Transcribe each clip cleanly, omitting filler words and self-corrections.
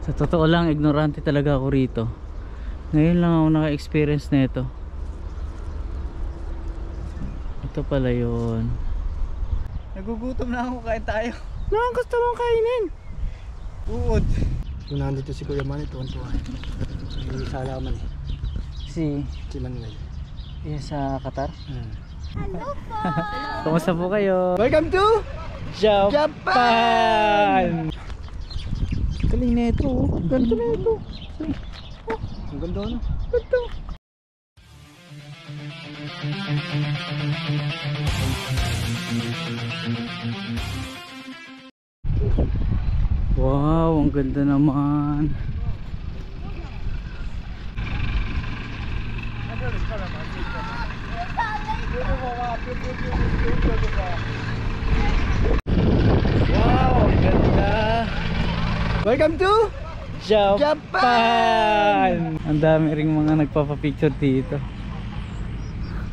Sa totoo lang, ignorante talaga ako rito. Ngayon lang ako naka-experience na ito. Ito pala yun. Nagugutom na ako, kain tayo. Ang gusto mong kainin? Uod. Kung nandito si Kuya Manny, tuwan-tuwa. Hindi sa alaman eh. Si Manuel. sa Qatar. Hello po! Kumusta po kayo? Welcome to Japan! Galing na ito. Ganda na ito. Ang ganda na. Ganda. Wow, ang ganda naman. Wow, ang ganda. Welcome to Japan! Ang dami ring mga nagpapapicture dito.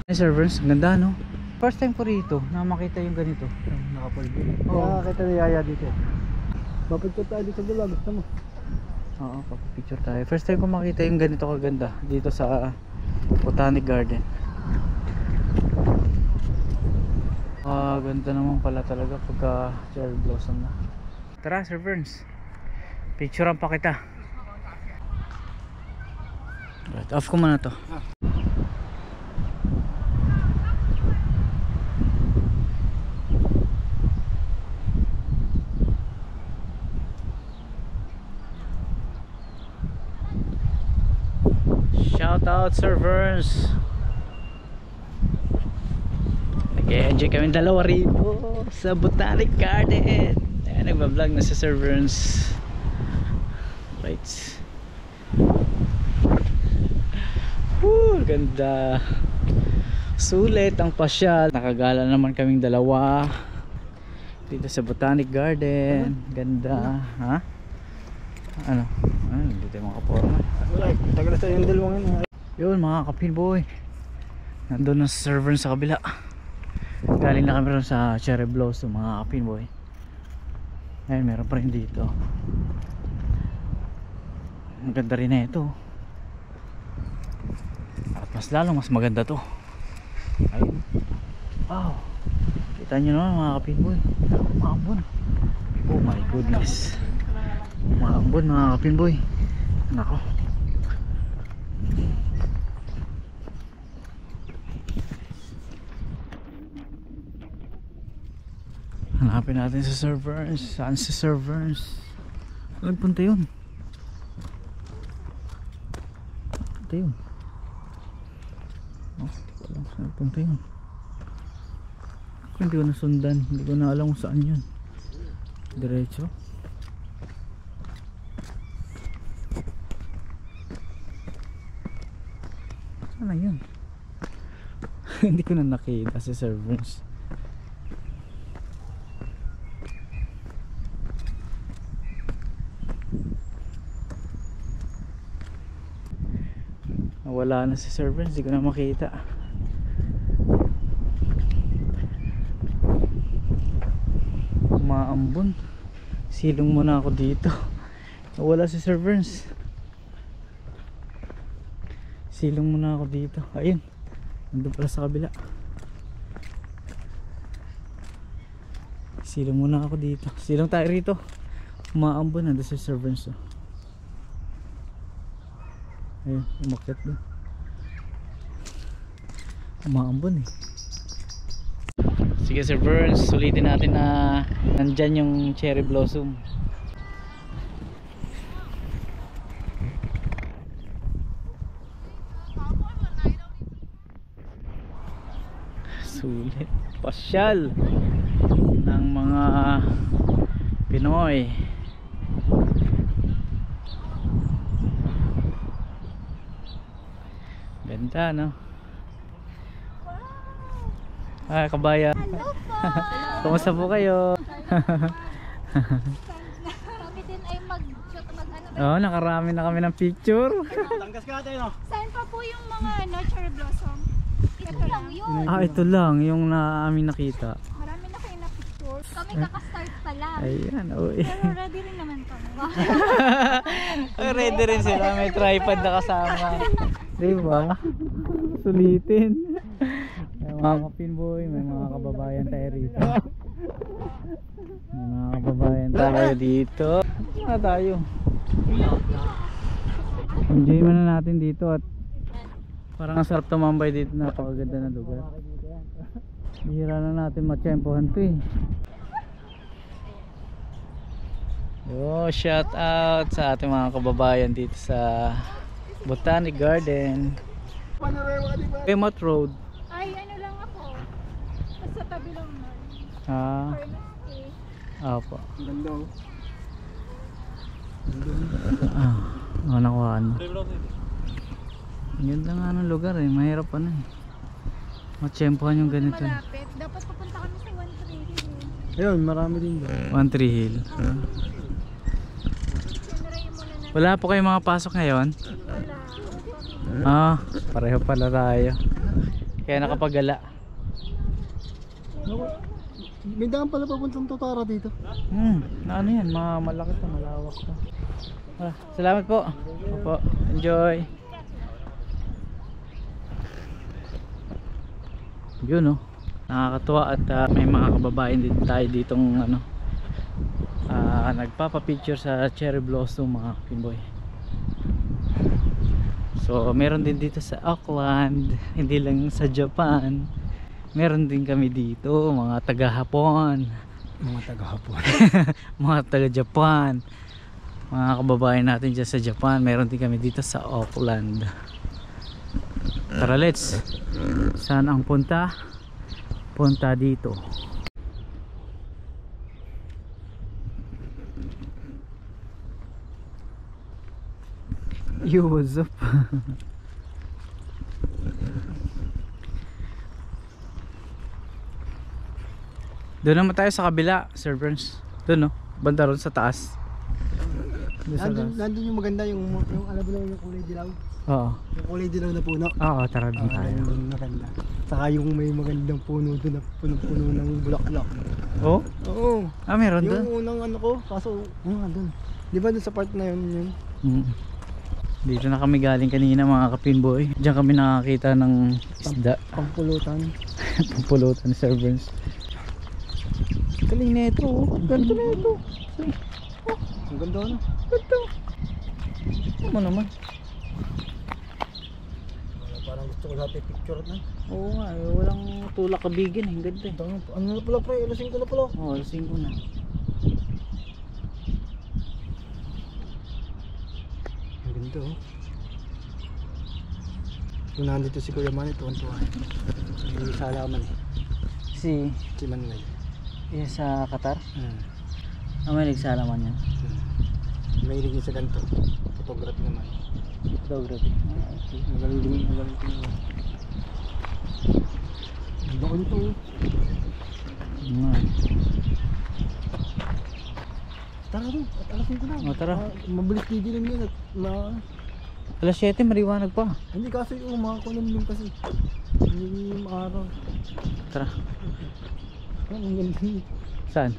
Hey servers, ang ganda no? First time ko rito na makita yung ganito. nakapulbi. Oo. Kita ni Yaya dito. Mapagkat tayo dito sa vlog. Gusto mo? Oo, papapicture tayo. First time ko makita yung ganito kaganda dito sa Botanic Garden. Ganda naman pala talaga pagka cherry blossom na. Tara Sir Burns, picturean pa kita. Right, off ko muna to. Shout out Sir Burns. Nag-enjoy kami dalawa rito sa Botanic Garden. Ayan, nagbablog na si Sir Burns. Right. Woo, ganda. Sulit ang pasyal. Nakagala naman kaming dalawa dito sa Botanic Garden. Ganda. Ha? Ano? Dito yung mga kaporma. Wala. Tagal na sa yung dalawang yun. Yun mga kapinboy, nandun na sa server sa kabila. Galing na kami rin sa cherry blossom mga kapinboy. Ayun, meron pa rin dito. Ang ganda rin na ito. At mas lalong mas maganda to. Ayun. Wow, kita nyo naman mga kapinboy. Maambon. Oh my goodness. Maambon mga kapinboy. Nako. Hanapin natin sa servers. Saan si servers? Nagpunta yun. Punta yun. Oh, walang saan punta yun. Ako hindi ko nasundan. Hindi ko na alam kung saan yun. Diretso. Saan na yun? Hindi ko na nakita si servers. Wala na si servers, hindi ko na makita. Maambon. Silong muna ako dito. Wala si servers. Silong muna ako dito. Ayun, nandun pala sa kabila. Silong muna ako dito. Silong tayo rito. Maambon, nandun si servers. Ayun, umakyat doon. Umaambon eh. Sige Sir Burns, sulitin natin na nandyan yung cherry blossom. Sulit. Pasyal ng mga Pinoy. Ganda no? Ah, kabayan. Hello po! Kumusta po kayo? Kami din ay mag-shoot mag-ano ba? Oh, nakarami na kami ng picture. Tangkas ka tayo no? Saan pa po yung mga cherry blossom? Ito lang yun. Ah, ito lang yung na amin nakita. Marami na kayo na picture. Kami kakastart pa lang. Ayan, uy. Pero ready rin naman kami. Ready rin sila, may tripod na kasama. Diba? Sulitin. May mga kapinboy, may mga kababayan tayo rito. May mga kababayan tayo dito. Ano tayo? Enjoy muna natin dito at parang ang sarap tumambay dito, napakaganda na lugar. Bihira na natin matsyempohan to eh. Yo, shout out sa ating mga kababayan dito sa Botanic Garden, Emot Road. Ay, ano lang ako. Sa tabi lang nun. Ah, Furnace opo. Ang ganda oh. Ah, nakuhaan mo. Ang ganda nga ng lugar eh, mahirap ano eh. Matsyempohan yung ganito. malapit. Dapat pupunta kami sa 1-3 Hill. Ayun, marami din doon. 1-3 Hill. Sinarayin muna na. Wala po kayong mga pasok ngayon? Wala. Ah, pareho pala tayo. Kaya nakapagala. May daan pala papuntang Totara dito. Ano yan, malaki to, malawak to. Ah, salamat po. Opo, enjoy. Yun oh, nakakatuwa at may mga kababayan din tayo ditong ano, nagpapapicture sa cherry blossom mga pinboy. So meron din dito sa Auckland, hindi lang sa Japan, meron din kami dito mga taga Hapon, Mga taga-Hapon. mga taga Japan, mga kababayan natin dyan sa Japan, meron din kami dito sa Auckland. Tara, let's. Saan ang punta? Punta dito. Yo, what's up? Doon naman tayo sa kabila, Sir Burns. Doon no, banda ron sa taas. Doon sa taas. Nandun yung maganda yung alam mo na yung kulay dilaw. Oo. Yung kulay dilaw na puno. Oo, tara doon tayo. Yung maganda. Saka yung may magandang puno doon na puno ng bulaklak. Oh? Oo. Ah, meron doon? Yung unang ano ko, kaso doon. Di ba doon sa part na yun? Dito na kami galing kanina mga kapinboy. Diyan kami nakakita ng isda. Pampulutan. Pampulutan ni Sir Burns. Galing na ito, oh. Ganda na ito. Ang ganda ano? Ganda. Ano naman? Parang gusto ko lahat i-picture na. Oo nga, walang tulak kabigin. Ang ganda eh. Ano na pala pre? Alasing ko na pala. Oo, alasing ko na. Ang ganda oh. Kung nandito si Kuya Manny, tuwan-tuwa. May salaman eh. Si Manuel. sa Qatar? May nagsalaman yan. Mahilig niya sa ganito. Photography naman. Photography. Okay. Magaling din. Magaling din. Ang bako nito oh. Tara doon. At alasin ko na. O, tara. Mabilis TV lang yan. At Alas 7, mariwanag pa. hindi kasi yung mga kulamlim kasi. Hindi yung araw. Tara. Ang ganda. Saan?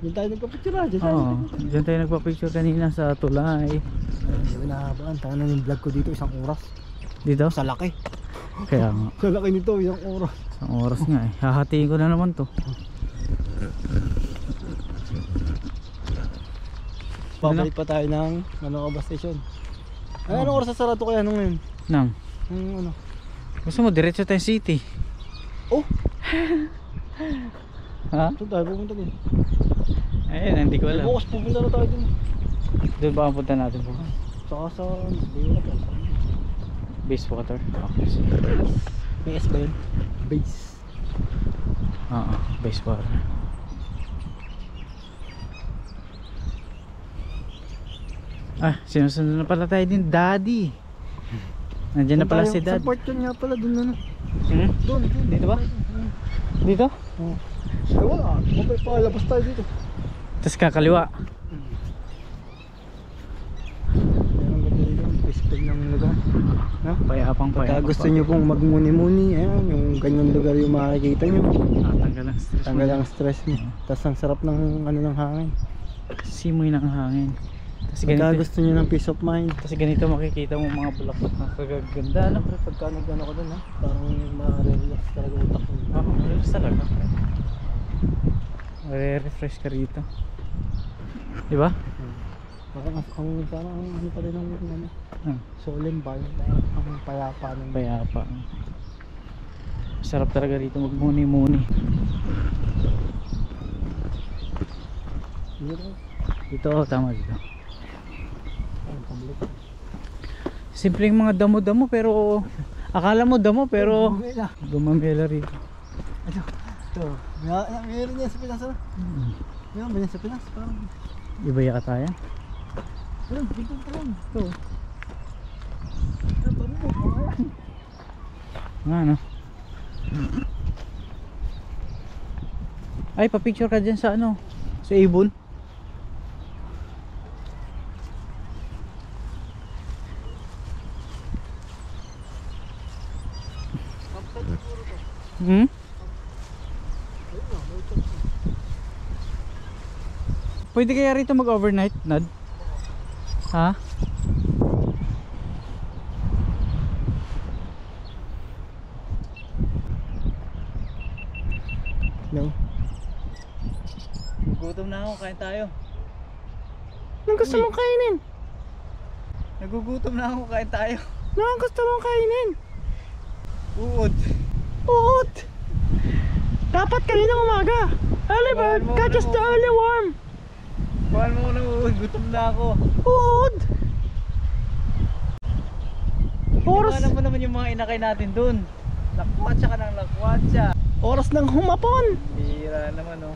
Doon tayo nagpa-picture ah. Oo, dyan tayo nagpa-picture kanina sa tulay. Hindi ko nahabaan. Tangan na yung vlog ko dito isang oras. Dito? Sa laki. Kaya nga, Sa laki nito isang oras. isang oras nga eh. Hahatiin ko na naman to. Babalik pa tayo ng Manokaba Station. Ay, anong oras sa sarado kaya nung ngayon? Nang, Ano? gusto mo diretso tayong city? Oh! Ha? Saan tayo pupunta din? Ayun, hindi ko alam. Bukas pupunta na tayo din. Doon ba ang punta natin po? Saka sa... Hindi na pa. Base water? Okay, sige. BS ba yun? Base. Oo, base water. Ah, sinusunod na pala tayo din, Daddy. Nandiyan na pala si Dad. Sa port yun nga pala, dun na. Doon, dito ba? Dito? Oo. Ay wala, mabay pa, labas tayo dito. Tapos kakaliwa. Meron ganda dito, base peaceful ng lugar. No? Payapang Pagka payapang. gusto nyo pong magmuni-muni, ayan, yung ganyan lugar yung makikita nyo. Tanggal ang stress. Tanggal ang stress nyo. Tapos ang sarap ng ano ng hangin. Simoy ng hangin. Kasi Pagka ganito, gusto nyo ng peace of mind. kasi ganito makikita mo mga bulaklak na kagaganda, no? Pero pagka nag-ano ko dun ha, parang ma-relax talaga utak mo. Relax talaga. Re-refresh ka rito. Diba? Parang ano pa rin ang ano, Hmm. solemn ba yun? Parang ang payapa ng Payapa. Sarap talaga rito magmuni-muni. Dito, tama dito. Ang public. Simpleng mga damo-damo pero akala mo damo pero gumamela rito. Ito, mayroon yan sa Pinas ano? Mayroon ba yan sa Pinas? Parang Iba yata tayo. ayun, dito pa lang. Ito. Nga no. Ay, pa-picture ka dyan sa ano? Sa ibon. Hmm? Pwede kaya rito mag-overnight, Nad? Ha? No. Gutom na ako, kain tayo. Anong gusto mong kainin? Nagugutom na ako, kain tayo. Anong gusto mong kainin? Uod. Uot! Dapat kanina umaga. Early bird, Mahal mo catches na the early worm. Mahal mo ng uod, gutom na ako. Uot! Oras, Iwanan mo naman yung mga inakay natin dun. Lakwatsa ka ng lakwatsa. oras ng humapon. Bira naman oh.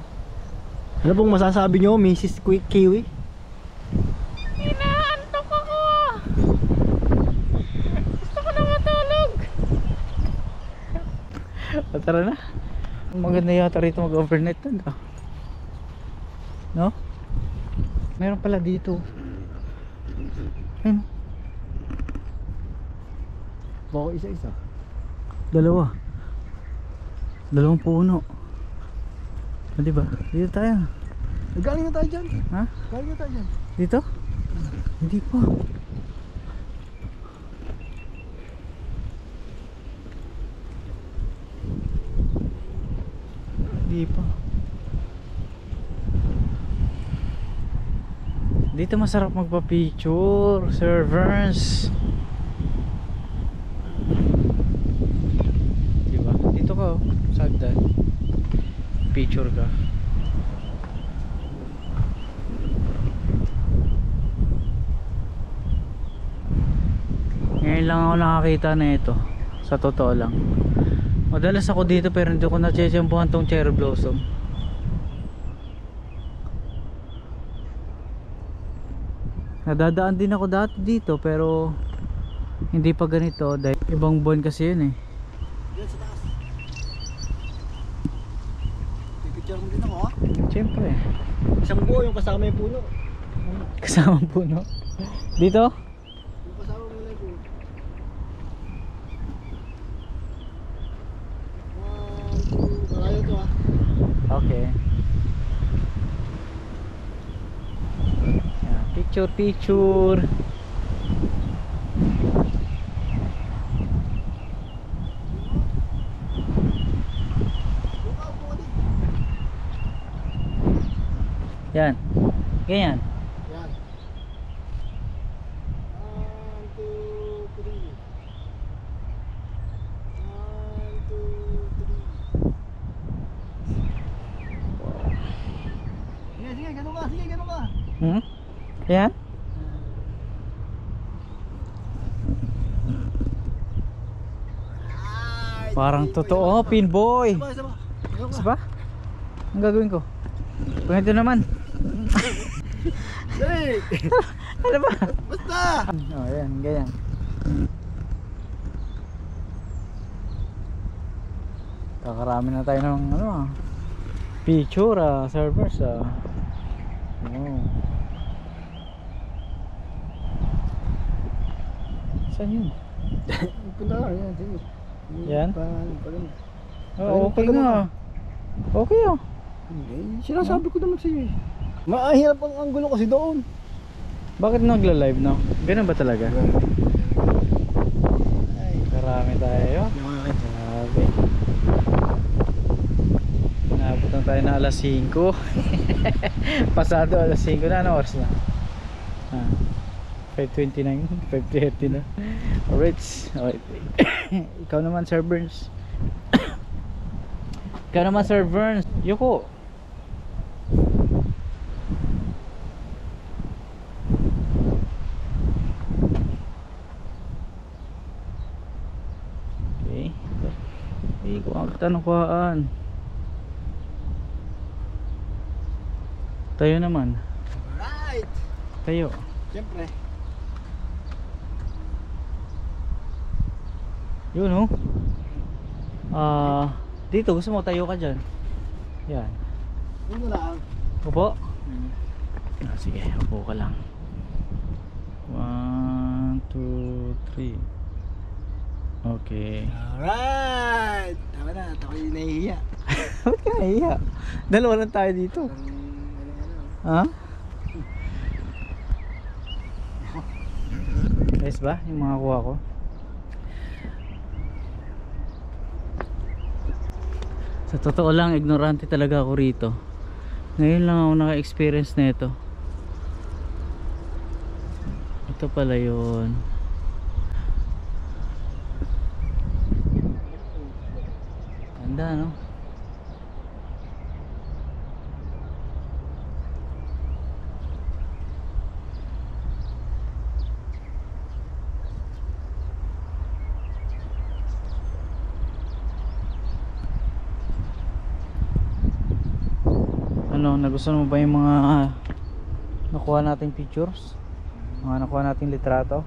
Ano pong masasabi nyo, Mrs. Kiwi? Inaantok ako! Gusto ko na matulog! Tara na. Maganda yata rito mag-overnight na. No? Meron pala dito. Ayun. Bako isa-isa. Dalawang puno. Ah, diba? Dito tayo. Galing na tayo dyan. Ha? Galing na tayo dyan. Dito? Hindi pa. Hindi pa. Dito masarap magpa-picture, Sir Verns. Diba? Dito ka oh, sagdan. Picture ka. Ngayon lang ako nakakita na ito. Sa totoo lang. Madalas ako dito pero hindi ko na-chechampuhan tong cherry blossom. Nadadaan din ako dati dito pero hindi pa ganito dahil ibang buwan kasi yun eh. Yan sa taas. Pipicture mo din ako ha. Siyempre. Isang buo yung kasama yung puno. Kasama puno. Dito? Yung kasama mo lang yung puno. 1, 2, malayo to ha. Okay. Yan, picture picture. Yan. Ganyan. Yan. 1, 2, 3. 1, 2, 3. Sige, ganun ka, sige, ganun ka. Hmm? Yan? Parang totoo, pinboy. Isa ba? Isa ba? Ang gagawin ko? Kung ito naman. Dali! Ano ba? Basta! Oh, yan, ganyan. Kakarami na tayo ng ano picture servers Oh. Saan yun? Punta ka, yan, sige. Yan? Pagano. Oh, okay nga. Okay ah. Sinasabi ko naman sa'yo eh. Mahirap ang anggulo kasi doon. Bakit nagla-live no? Ganun ba talaga? Ay, karami tayo. Grabe. Naabot na tayo na alas 5. Pasado alas 5 na. Ano oras na? 5:29, 5:30 na. Alright. Ikaw naman, Sir Burns. Ikaw naman, Sir Burns. Yuko. Okay. Kung ang tanongkuhaan. Tayo naman. Right. Tayo. Siyempre. Yun oh. Dito gusto mo tayo ka dyan. Yan. Yun na lang. Upo. Sige, upo ka lang. 1, 2, 3. Okay. Alright. Tama na, ako yung nahihiya. Ba't ka nahiya? Dalawa lang tayo dito. Ha? Ayos ba yung mga kuha ko? Sa totoo lang, ignorante talaga ako rito. Ngayon lang ako naka-experience na ito. Ito pala yun. Ganda no? Ano, nagustuhan mo ba yung mga nakuha nating pictures? Mga nakuha nating litrato?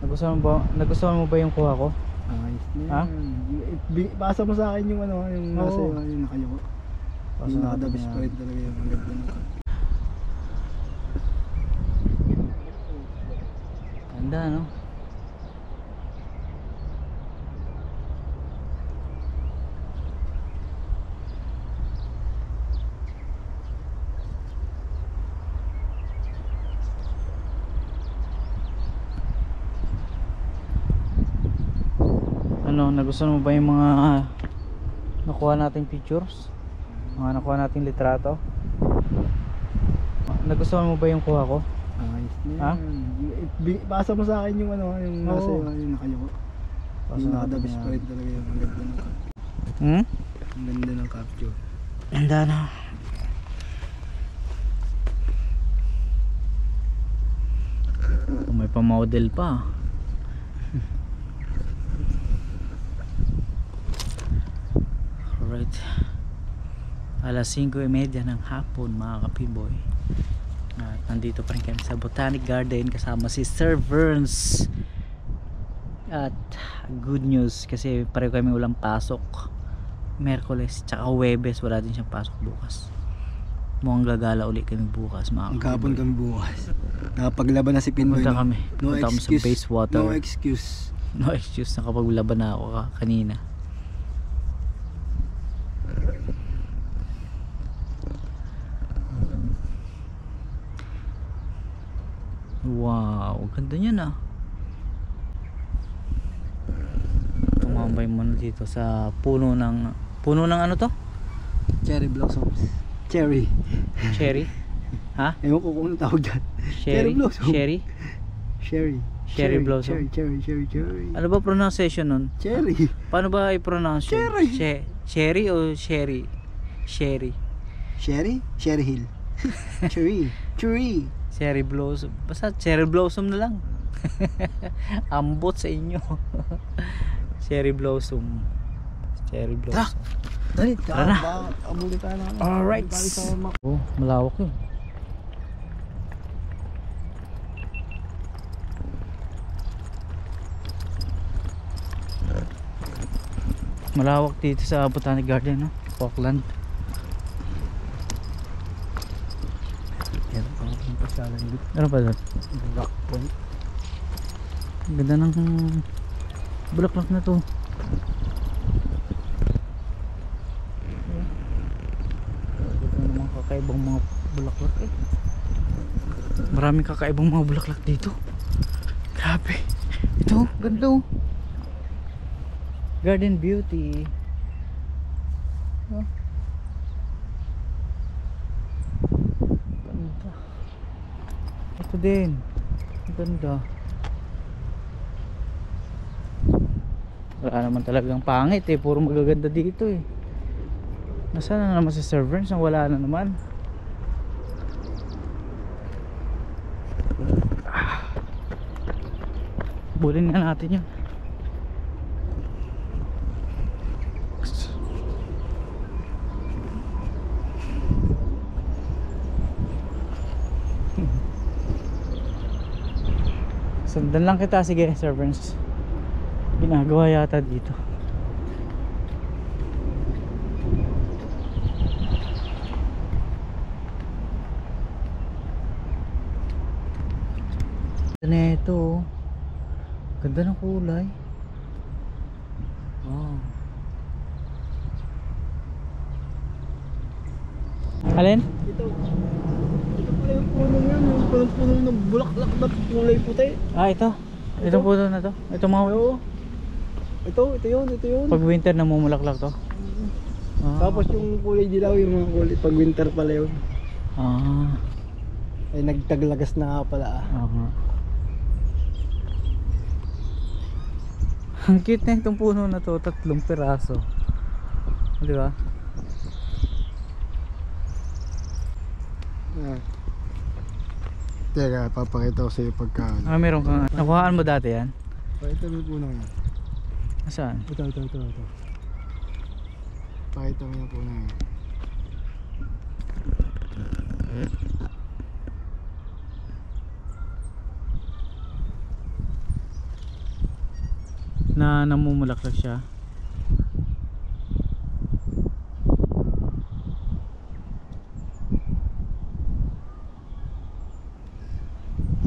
Nagustuhan mo ba yung kuha ko? Ayos na Ha? yan. Pasa mo sa akin yung ano, yung nasa Oo. yung nakayoko. Pasa Yung natin nakadabis yan. pa rin talaga yung ang ganda ng Ganda no? Ano, nagustuhan mo ba yung mga nakuha nating pictures? Mga nakuha nating litrato? Nagustuhan mo ba yung kuha ko? ayos na Ha? yan. Pasa mo sa akin yung ano, yung nasa Oo. yung nakayoko. Pasa Yung natin nakadabis yan. pa rin talaga yung ang ganda ng Hmm? ang ganda ng capture. Ganda na. May pa-model pa. Alright. Alas 5:30 ng hapon mga kapiboy. At nandito pa rin kami sa Botanic Garden kasama si Sir Burns. At good news kasi pareho kami walang pasok. Merkules tsaka Huwebes wala din siyang pasok bukas. Mukhang gagala uli kami bukas mga Maghapon kapiboy. kami bukas. Nakapaglaban na si Pinboy. Punta no? kami. No Punta kami sa excuse. Basewater. No excuse. No excuse, nakapaglaban na ako kanina. Wow, ganda niyan ah. Tumambay muna dito sa puno ng ano to? Cherry blossoms. Cherry. Cherry? Ha? Ewan ko kung ano tawag dyan. Cherry? blossom. Cherry? Cherry. Cherry blossom. Cherry. Ano ba pronunciation nun? Cherry. Paano ba i-pronounce yun? Cherry. Cherry o sherry? Sherry. Cherry? Cherry Hill. Cherry. Cherry. Cherry blossom. Basta cherry blossom na lang. Ambot sa inyo. Cherry blossom. Cherry blossom. Dali, Tara na. Abuli tayo na. Alright. Oh, malawak yun. Malawak dito sa Botanic Garden, no? Falkland. Yan, Pasyalan dito. Ano pa doon? Rock point. Ang ganda ng bulaklak na to. Ganda naman kakaibang mga bulaklak eh. Maraming kakaibang mga bulaklak dito. Grabe. Ito, ganda oh. Garden Beauty. Oh. Ganda. Ito din. Ganda. Wala naman talagang pangit eh. Puro magaganda dito eh. Nasaan na naman si servers? Ang wala na naman. Bulin nga natin yun. Sundan lang kita, sige servants. Ginagawa yata dito. Ganda na ito oh. Ganda ng kulay. Wow. Alin? Ito pala yung puno yan. Yung puno ng bulaklak na kulay puti. Ah, ito. Itong puno na to. Ito mga Oo. Ito yun. pag winter namumulaklak to. Ah. Tapos yung kulay dilaw, yung mga kulay pag winter pala yun. Ah. Ay nagtaglagas na nga pala ah. Oo. Ang cute na itong puno na to, 3 piraso. Di ba? Ah. Teka, papakita ko sa iyo pagkaan. Ah, meron kang nakuhaan mo dati yan? Pakita mo yung puno yan. Saan? Ito. Pakita mo yung puno yan. Na namumulaklak siya.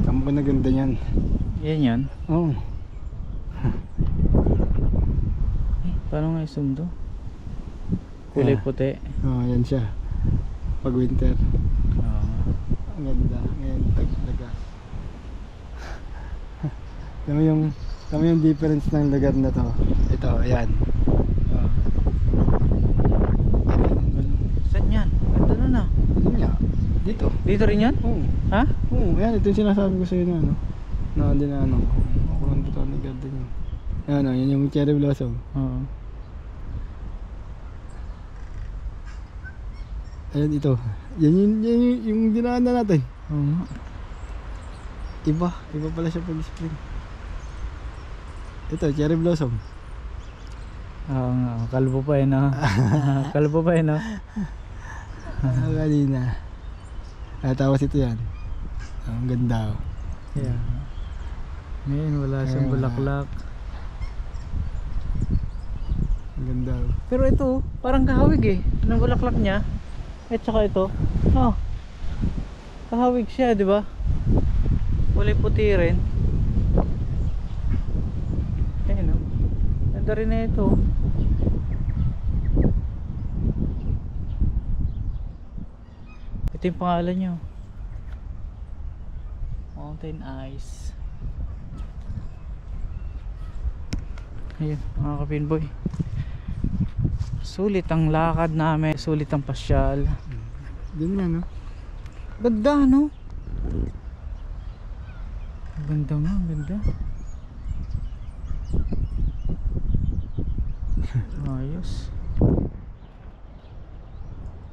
Tama ko na ganda yan. Yan yan. Oo. Paano nga i-zoom to? Kulay Yeah. puti. Oo, yan siya. Pag winter. Ah. Ang ganda. Ngayon, taglagas. Tama yung difference ng lugar na to. Ito, ayan. Ah. Saan yan? Ganda na na. Ito nga. Dito. Dito rin yan? Oo. Ha? Oo, ayan. Ito yung sinasabi ko sa'yo na ano. Na din na ano. Kulang dito ang garden yun. Ayan o, yan yung cherry blossom. Oo. Ayan ito. Yan yung dinaanan natin. Oo nga. Iba pala siya pag spring. Ito, cherry blossom. Oo nga. Kalbo pa eh no? Kalbo pa eh no? Kanina. Tapos ito yan. Ang ganda. Yeah. Ngayon wala siyang bulaklak. Ang ganda. Pero ito, parang kahawig eh. Anong bulaklak niya? At saka ito. Oh. Kahawig siya, di ba? Kulay puti rin. Ayun oh. Ganda rin na ito. Ito yung pangalan niyo. Mountain Ice. Ayun, mga kapinboy. Sulit ang lakad namin, sulit ang pasyal. Diyan nga no. Ganda no? Ganda nga, ganda. Ayos.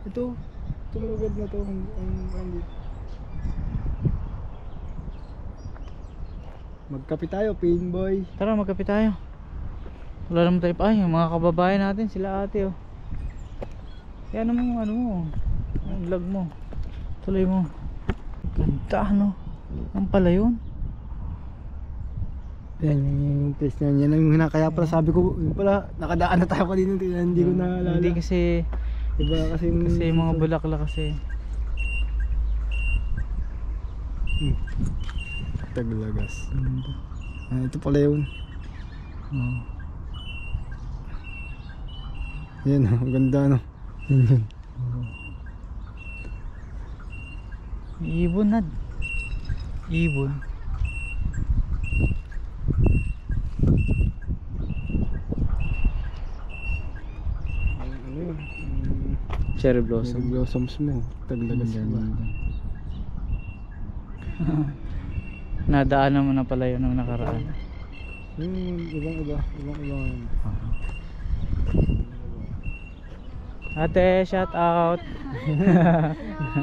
Ito lugar na to. Magkape tayo, Pinboy. Tara, magkape tayo. Wala naman tayo pa. Ay, yung mga kababayan natin, sila ate oh. Kaya naman ano mo, yung vlog mo. Tuloy mo. Ganda no? Ang pala yun. Yan yung place na yan. Yung kaya pala sabi ko, yun pala, nakadaan na tayo kanina. Hindi ko naalala. Hindi kasi, Iba kasi yung mga bulaklak kasi. Taglagas. Ganda. Ito pala yun. Oh. Yan, ang ganda no. Yun. Ibon, Nad. Ibon. Ano yun? Cherry Cherry blossom. blossoms mo. Taglagas Ganda. ba? Nadaan naman na pala yun nung nakaraan. Ibang-iba. Ate, shout out.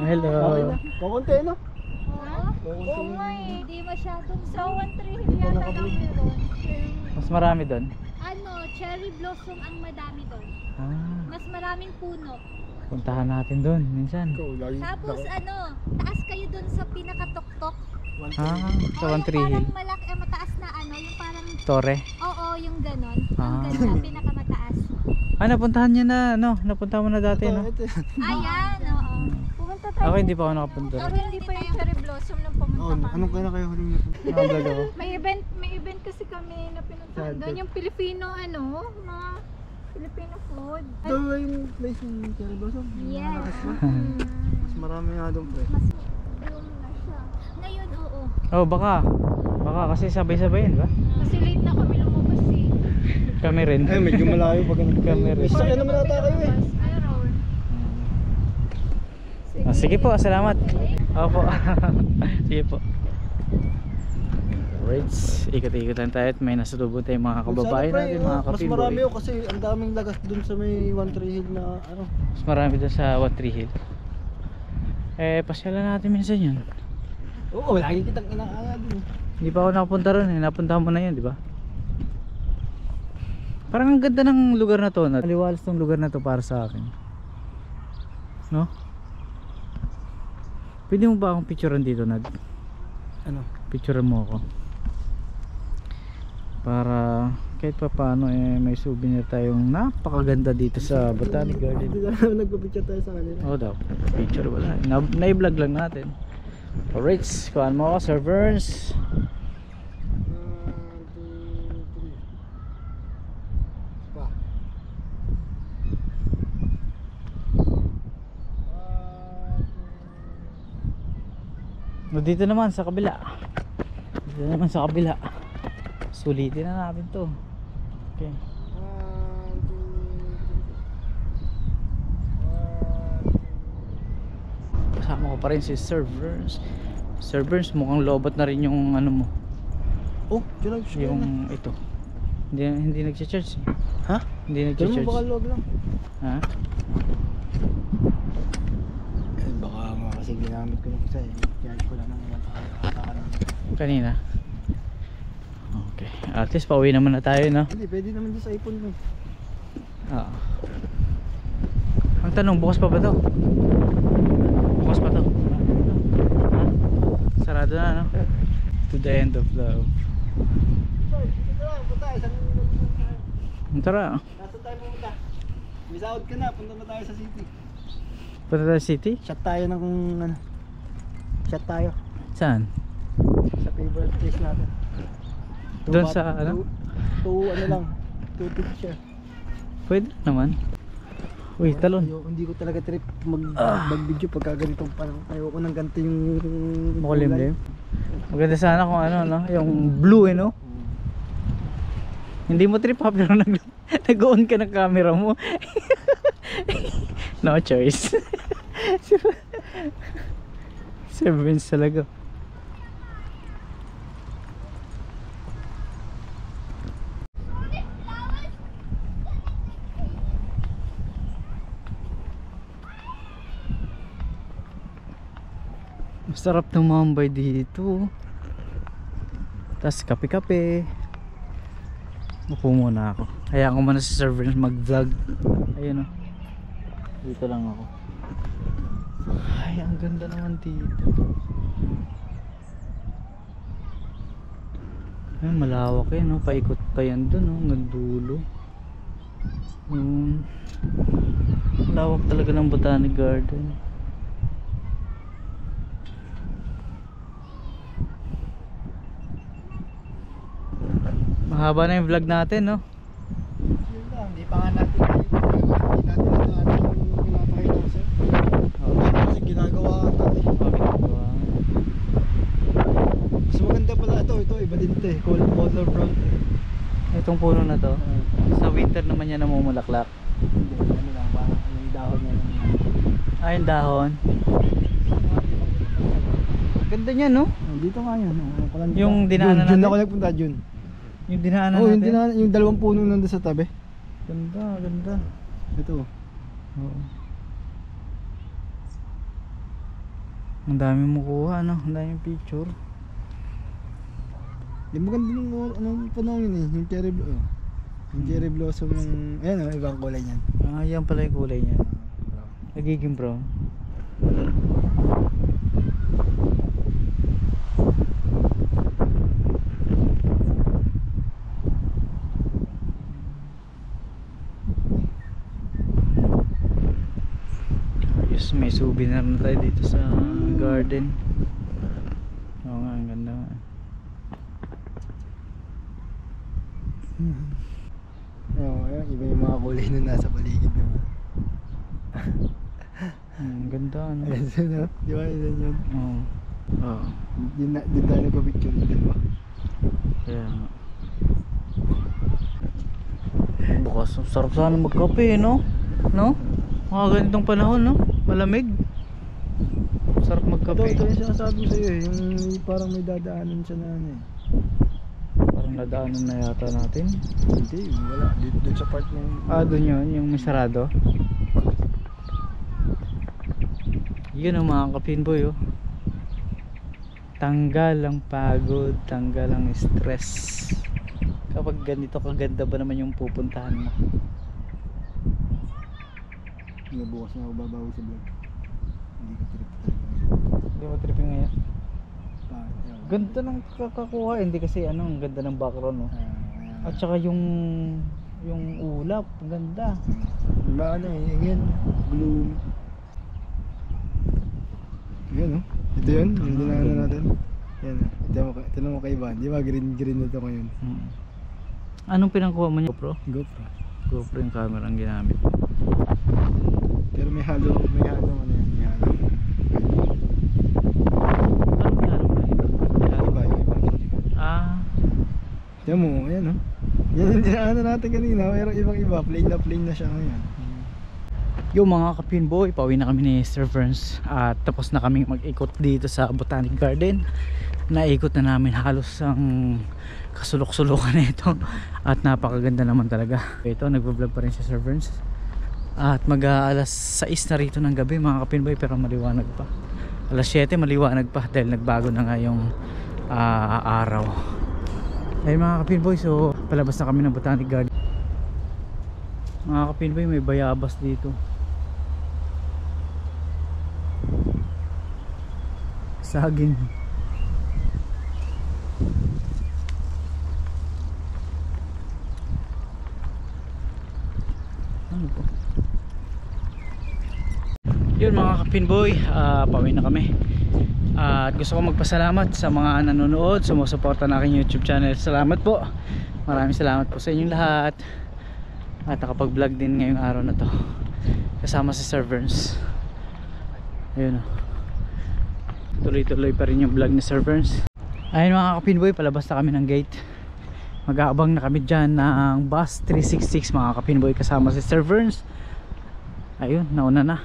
Hello. Kakunti no? Oo nga eh, di masyadong sa 1-3 yata lang meron. Mas marami doon. Ano, cherry blossom ang madami doon. Ah, Mas maraming puno. puntahan natin doon minsan. Ikaw, lagi. Tapos ano, taas kayo doon sa pinakatuktok. Ah, sa Oo, 1-3 yung Hill. parang malaki, mataas na ano, yung parang, Torre. oo, yung ganon. Ah. Ang ganda, pinakamataas. Ah, napuntahan niya na, no? Napuntahan mo na dati, no? Ito. Ayan, oo. Pumunta tayo. Ako hindi pa ako nakapunta. Pero hindi pa yung cherry blossom nung pumunta kami. Anong kaya kayo huling na? Nakablog ako. May event kasi kami na pinuntahan doon. Yung Filipino, ano, mga Filipino food. Ito ba yung place ng cherry blossom? Yes. Malakas ba? Mas marami nga doon pre. Mas bloom na siya. Ngayon, oo. Oh, baka. Baka kasi sabay-sabayin, ba? Kasi late na kami lumabas eh. Kami rin. Ay, medyo malayo pag ganun. Kami rin. May sakyan naman ata kayo eh. Meron. Ah, sige po, salamat. Opo. Sige po. Alright, ikot-ikot lang tayo at may nasalubong tayong mga kababayan natin, mga Mas marami kapimboy. yun kasi ang daming lagas doon sa may 1-3 Hill na ano. Mas marami doon sa 1-3 Hill. Eh, pasyalan natin minsan yun. Oo, lagi kitang inaanga doon. Hindi pa ako nakapunta ron eh, napuntahan mo na yun, di ba? Parang ang ganda ng lugar na to, maliwalas tong lugar na to para sa akin. No? Pwede mo ba akong picturean dito, Nad? Ano? Picturean mo ako. Para kahit pa paano eh may souvenir tayong napakaganda dito sa Botanic Garden. Hindi na nagpa-picture tayo sa kanila. Oh, daw. Picture wala. Na-vlog lang natin. Alright, kuhaan mo ako, Sir Verns. 1, 2, 3. Pa. No, dito naman sa kabila. Dito naman sa kabila. Sulitin na natin to. Okay. 1, 2, 3. Kasama ko pa rin si Sir Verns. Sir Verns, mukhang lobot na rin yung ano mo. Oh, dyan lang siya. Yung ito. Hindi nagcha-charge. Ha? Hindi Dyan mo nagcha-charge. baka log lang. Ha? Eh, baka nga kasi ginamit ko yung isa eh. Charge ko lang ng Kanina. Okay. At least pauwi naman na tayo, no? Hindi, pwede naman dyan sa iPhone mo. Oo. Ang tanong, bukas pa ba to? Bukas pa to? Ha? Sarado na, no? To the end of love. Dito lang, punta. Tara. Nasaan tayo pumunta? Miss out ka na, punta na tayo sa city. Punta tayo city? Shot tayo ng ano. Shot tayo. Saan? Sa favorite place natin. Doon sa ano? Ano lang. 2 picture. Pwede naman. Uy, talon. Hindi ko talaga trip mag-video pagka ganitong panahon. Ayoko nang ganito yung Makulimlim. Maganda sana kung ano, no? Yung blue, eh, no? Hindi mo trip ha, pero nag-on ka ng camera mo. No choice. Sir Vince talaga. Masarap tumambay dito. Tas kape-kape. Upo muna ako. Hayaan ko muna si Sir Vince mag-vlog. Ayun o. Dito lang ako. Ay, ang ganda naman dito. Ay, malawak eh, no? Paikot pa yan dun, no? Nagdulo. Lawak talaga ng Botanic Garden. Mahaba na yung vlog natin, no? Yun lang, hindi pa nga natin hindi natin ano yung pinapakita sir. Kasi ginagawa ata eh. Mas maganda pala ito iba din ito eh, color brown. Itong puno na to, sa winter naman yan namumulaklak. Hindi, ano lang, parang yung dahon niya lang. Ah, yung dahon. Ganda niya, no? Dito nga yun. Yung dinaanan natin? Jun ako nagpunta, Jun. Yung dinaanan Oo, natin? yung dalawang puno nandun sa tabi. Ganda, ganda. Ito. Oo. Ang dami mo kuha, no? Ang dami picture. Yung maganda nung anong panahon yun eh, yung cherry blossom. Yung cherry blossom ng, ayan o, ibang kulay niyan. Ah, yan pala yung kulay niya. Nagiging brown. Ayos, may souvenir na tayo dito sa garden. Oo nga, ang ganda nga. Oo, ayan, iba yung mga kulay na nasa paligid naman. Ang ganda, ano? Ayan siya no? Di ba yun yun? Oo. Oo. Din tayo nagpa-picture, di ba? Kaya nga. Bukas, sarap sana magkape, no? No? Mga ganitong panahon, no? Malamig. Sarap magkape. Ito yung sinasabi ko sa'yo eh, yung parang may dadaanan siya na ano eh. Parang nadaanan na yata natin. Hindi, wala. Dito sa part ng... Ah, doon yun, yung may sarado. Yun ang mga kapinboy, oh. Tanggal ang pagod, tanggal ang stress. Kapag ganito kaganda ba naman yung pupuntahan mo? Hindi, bukas na ako babawi sa vlog. Hindi ko trip talaga. Hindi mo tripping ngayon? Pangit. Ganda ng kakakuha, hindi kasi ano, ang ganda ng background, no? At saka yung ulap, ang ganda. Diba ano eh, yan, gloom. Yan oh, ito yun, yung dinaanan natin. Yan oh, ito naman kay Ivan, di ba green na ito ngayon. Anong pinangkuha mo niya? GoPro? GoPro. GoPro yung camera ang ginamit. Pero may halo ano yan, may halo. Anong ginamit mo ito? Iba, Ah, yan mo, ayan oh. Yan yung dinaanan natin kanina, pero ibang iba, plain na siya ngayon. yung mga kapinboy, pauwi na kami ni Sir Ferns at tapos na kami mag-ikot dito sa Botanic Garden. Naikot na namin halos ang kasulok-sulukan nito at napakaganda naman talaga. Ito, nagvo-vlog pa rin si Sir Ferns at mag-aalas 6 na rito ng gabi mga kapinboy, pero maliwanag pa. Alas 7 maliwanag pa dahil nagbago na nga yung araw. Ayun mga kapinboy, so palabas na kami ng Botanic Garden. Mga kapinboy, may bayabas dito. Saging. Ano po? Yun mga kapinboy, pauwi na kami. At gusto ko magpasalamat sa mga nanonood, sumusuporta na aking YouTube channel. Salamat po. Maraming salamat po sa inyong lahat. At nakapag-vlog din ngayong araw na to kasama si Sir Ferns. Ayun o, tuloy-tuloy pa rin yung vlog ni Sir Ferns. Ayun mga kapinboy, palabas na kami ng gate. Mag-aabang na kami dyan ng bus 366 mga kapinboy kasama si Sir Ferns. Ayun, nauna na.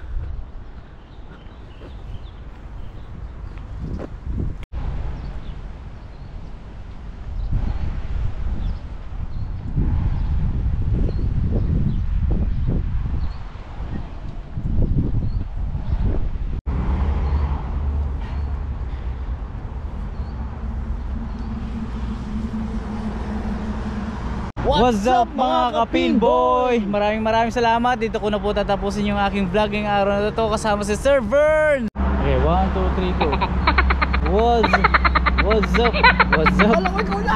What's up mga kapinboy? Maraming salamat. Dito ko na po tatapusin yung aking vlog ngayong araw na to kasama si Sir Ferns. Okay, 1, 2, 3, go. What's up? What's up? Alam ko ikaw na!